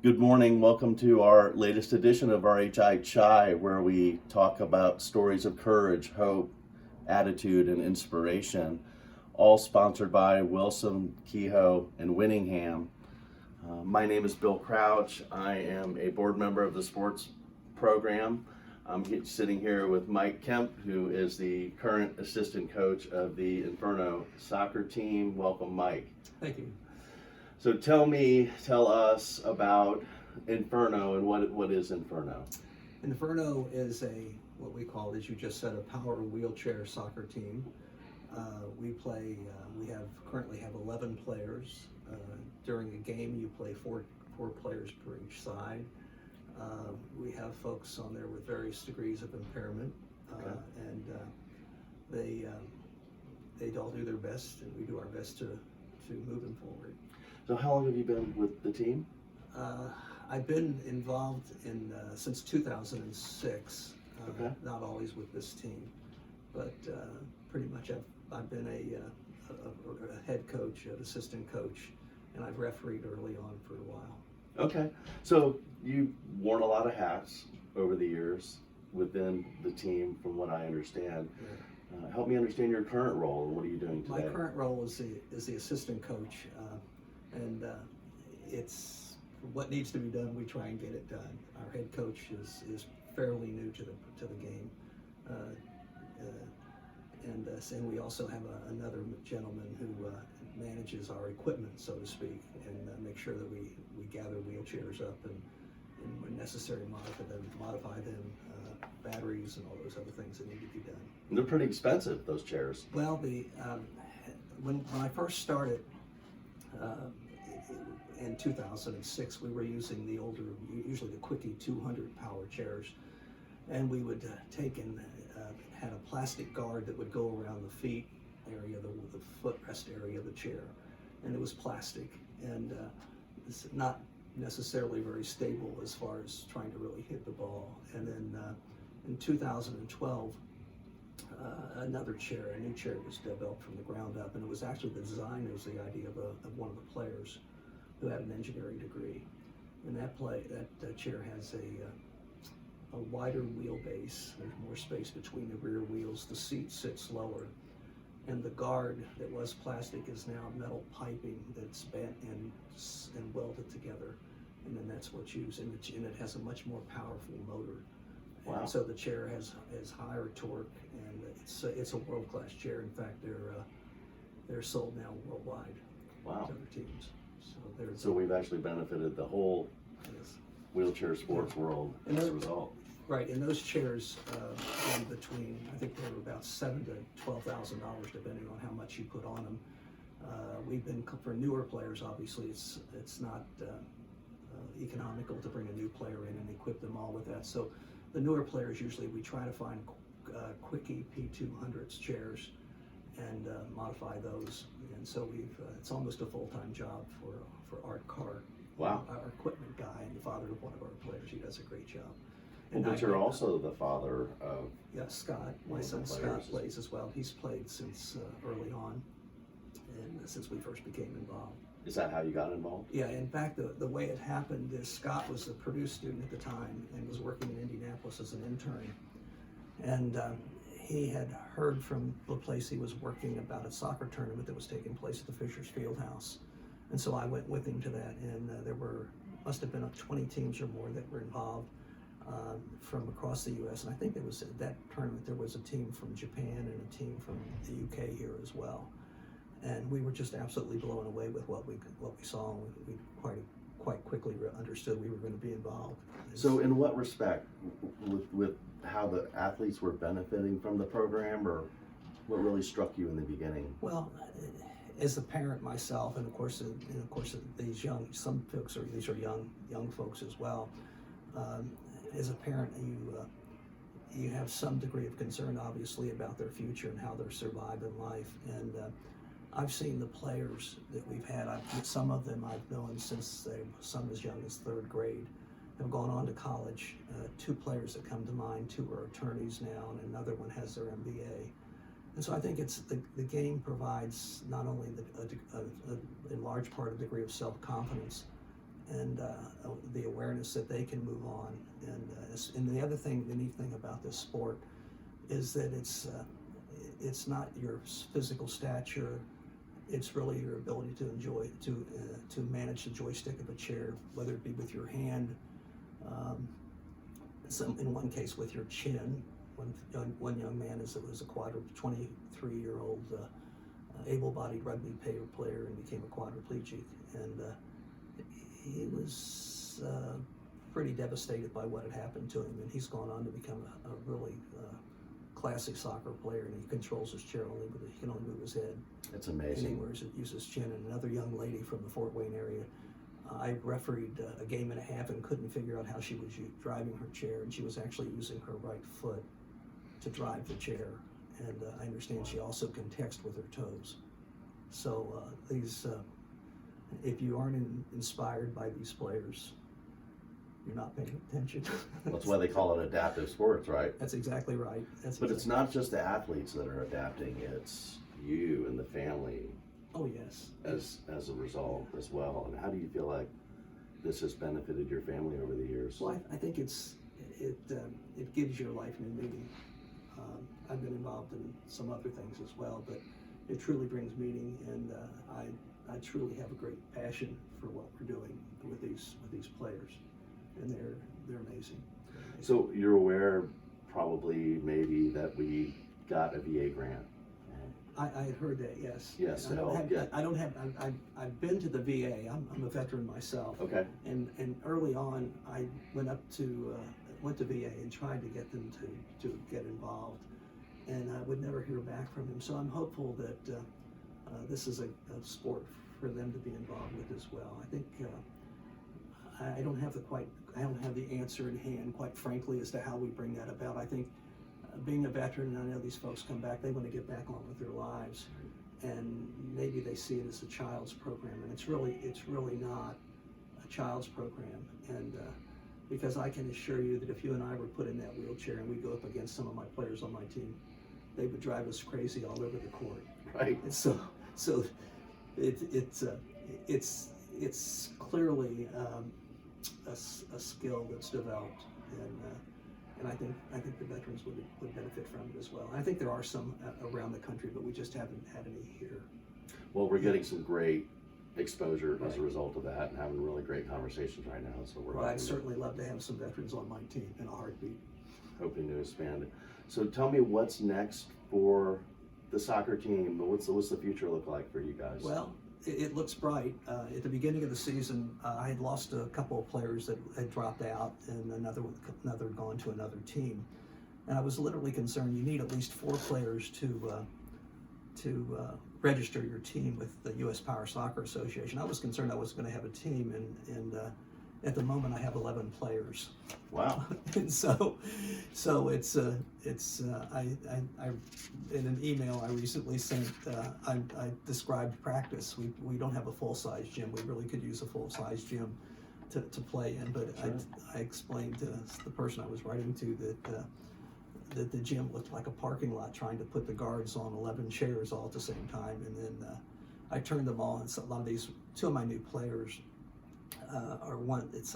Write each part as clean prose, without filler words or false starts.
Good morning. Welcome to our latest edition of RHI Chai, where we talk about stories of courage, hope, attitude, and inspiration, all sponsored by Wilson, Kehoe, and Winningham. My name is Bill Crouch. I am a board member of the sports program. I'm sitting here with Mike Kempf, who is the current assistant coach of the Inferno soccer team. Welcome, Mike. Thank you. So tell us about Inferno and what is Inferno? Inferno is what we call, as you just said, a power wheelchair soccer team. We currently have 11 players. During a game, you play four players per each side. We have folks on there with various degrees of impairment, Okay. and they all do their best, and we do our best to move them forward. So how long have you been with the team? I've been involved since 2006, Okay. not always with this team, but pretty much I've been a head coach, an assistant coach, and I've refereed early on for a while. Okay. So you've worn a lot of hats over the years within the team, from what I understand. Help me understand your current role and what are you doing today? My current role is the assistant coach, and it's what needs to be done. We try and get it done. Our head coach is fairly new to the game, and we also have another gentleman who manages our equipment, so to speak, and make sure that we gather wheelchairs up and when necessary modify them, batteries and all those other things that need to be done. And they're pretty expensive, those chairs. Well, when I first started in 2006, we were using the older, usually the Quickie 200 power chairs, and we would take and had a plastic guard that would go around the feet area, the footrest area of the chair, and it was plastic, and it's not necessarily very stable as far as trying to really hit the ball. And then in 2012, a new chair was developed from the ground up, and it was actually the design, it was the idea of one of the players who had an engineering degree. And that chair has a wider wheelbase. There's more space between the rear wheels. The seat sits lower, and the guard that was plastic is now metal piping that's bent and welded together, and then that's what's used. And it has a much more powerful motor. Wow. And so the chair has higher torque, and it's a world-class chair. In fact, they're sold now worldwide. Wow. To other teams. So we've actually benefited the whole Yes. wheelchair sports world as a result. Right, and those chairs run between, I think they were about $7,000 to $12,000 depending on how much you put on them. For newer players, obviously it's not economical to bring a new player in and equip them all with that. So the newer players, usually we try to find Quickie P200s chairs and modify those. And so it's almost a full-time job for Art Carr. Wow. Our equipment guy and the father of one of our players. He does a great job. Well, but you're also the father of... Yeah, Scott. My son Scott plays as well. He's played since early on, and since we first became involved. Is that how you got involved? Yeah, in fact, the way it happened is Scott was a Purdue student at the time and was working in Indianapolis as an intern. And he had heard from the place he was working about a soccer tournament that was taking place at the Fishers Fieldhouse. And so I went with him to that, and must have been 20 teams or more that were involved from across the U.S. And I think there was, at that tournament, there was a team from Japan and a team from the UK here as well. And we were just absolutely blown away with what we saw. We quite quickly understood we were going to be involved. So in what respect, with how the athletes were benefiting from the program, or what really struck you in the beginning? Well, as a parent myself, and of course these these are young folks as well. As a parent, you have some degree of concern, obviously, about their future and how they're surviving life. And I've seen the players that we've had. Some of them I've known since some as young as third grade, have gone on to college. Two players that come to mind, two are attorneys now, and another one has their MBA. And so I think it's the game provides not only in large part a degree of self-confidence and the awareness that they can move on. And the other thing, the neat thing about this sport is that it's not your physical stature. It's really your ability to enjoy, to manage the joystick of a chair, whether it be with your hand, in one case with your chin. One young man was a 23-year-old able-bodied rugby player and became a quadriplegic, and he was pretty devastated by what had happened to him, and he's gone on to become a really classic soccer player, and he controls his chair only, but he can only move his head. It's amazing. And he uses his chin. And another young lady from the Fort Wayne area, I refereed a game and a half and couldn't figure out how she was driving her chair, and she was actually using her right foot to drive the chair. And I understand she also can text with her toes. So if you aren't inspired by these players, you're not paying attention. That's why they call it adaptive sports, right? That's exactly right. But it's not just the athletes that are adapting, it's you and the family. Oh, yes. As a result as well. And how do you feel like this has benefited your family over the years? Well, I think it gives your life new meaning. I've been involved in some other things as well, but it truly brings meaning, and I truly have a great passion for what we're doing with these players, and they're amazing. So you're aware, probably, maybe, that we got a VA grant. I had heard that, yes. Yes. I've been to the VA. I'm a veteran myself. Okay. And early on, I went to VA and tried to get them to get involved, and I would never hear back from him. So I'm hopeful that this is a sport for them to be involved with as well. I think I don't have the answer in hand, quite frankly, as to how we bring that about. I think being a veteran, and I know these folks come back, they want to get back on with their lives, and maybe they see it as a child's program, and it's really not a child's program. And because I can assure you that if you and I were put in that wheelchair and we go up against some of my players on my team, they would drive us crazy all over the court. Right. And so it's clearly a skill that's developed, and I think the veterans would benefit from it as well. I think there are some around the country, but we just haven't had any here. Well, we're getting some great exposure as a result of that, and having really great conversations right now. So I'd certainly love to have some veterans on my team in a heartbeat. Hoping to expand it. So tell me, what's next for the soccer team? What's the future look like for you guys? Well, it looks bright. At the beginning of the season, I had lost a couple of players that had dropped out, and another had gone to another team. And I was literally concerned. You need at least 4 players to register your team with the U.S. Power Soccer Association. I was concerned I was going to have a team, and at the moment I have 11 players. Wow. And so it's I in an email I recently sent, I described practice. We don't have a full-size gym. We really could use a full-size gym to play in, but sure. I explained to the person I was writing to that the gym looked like a parking lot trying to put the guards on 11 chairs all at the same time. And then I turned them all, and so a lot of these, 2 of my new players are one, it's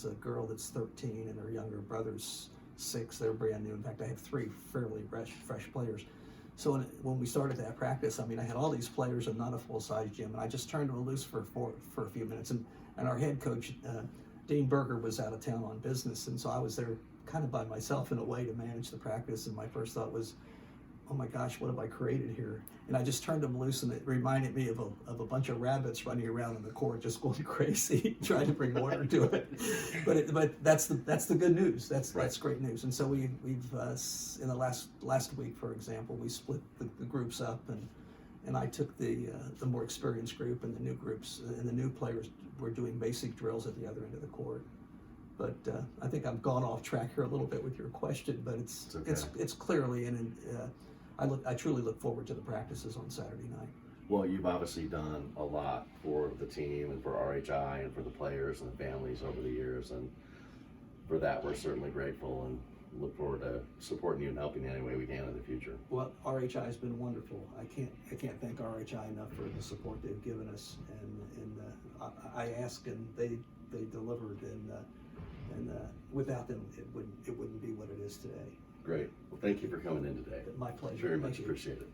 a girl that's 13 and her younger brother's 6. They're brand new. In fact, I have 3 fairly fresh players. So when we started that practice, I mean, I had all these players and not a full-size gym, and I just turned them loose for a few minutes. And our head coach, Dean Berger, was out of town on business, and so I was there kind of by myself in a way to manage the practice. And my first thought was, oh my gosh, what have I created here? And I just turned them loose, and it reminded me of a bunch of rabbits running around in the court, just going crazy, trying to bring order to it. But that's the good news. That's great news. And so we've in the last week, for example, we split the groups up, and I took the more experienced group, and the new groups and the new players were doing basic drills at the other end of the court. But I think I've gone off track here a little bit with your question, but it's clearly, and I truly look forward to the practices on Saturday night. Well, you've obviously done a lot for the team and for RHI and for the players and the families over the years, and for that we're certainly grateful and look forward to supporting you and helping you any way we can in the future. Well, RHI has been wonderful. I can't thank RHI enough for the support they've given us, and I ask, and they delivered, and without them, it wouldn't be what it is today. Great. Well, thank you for coming in today. My pleasure. Very Thank much you. appreciated.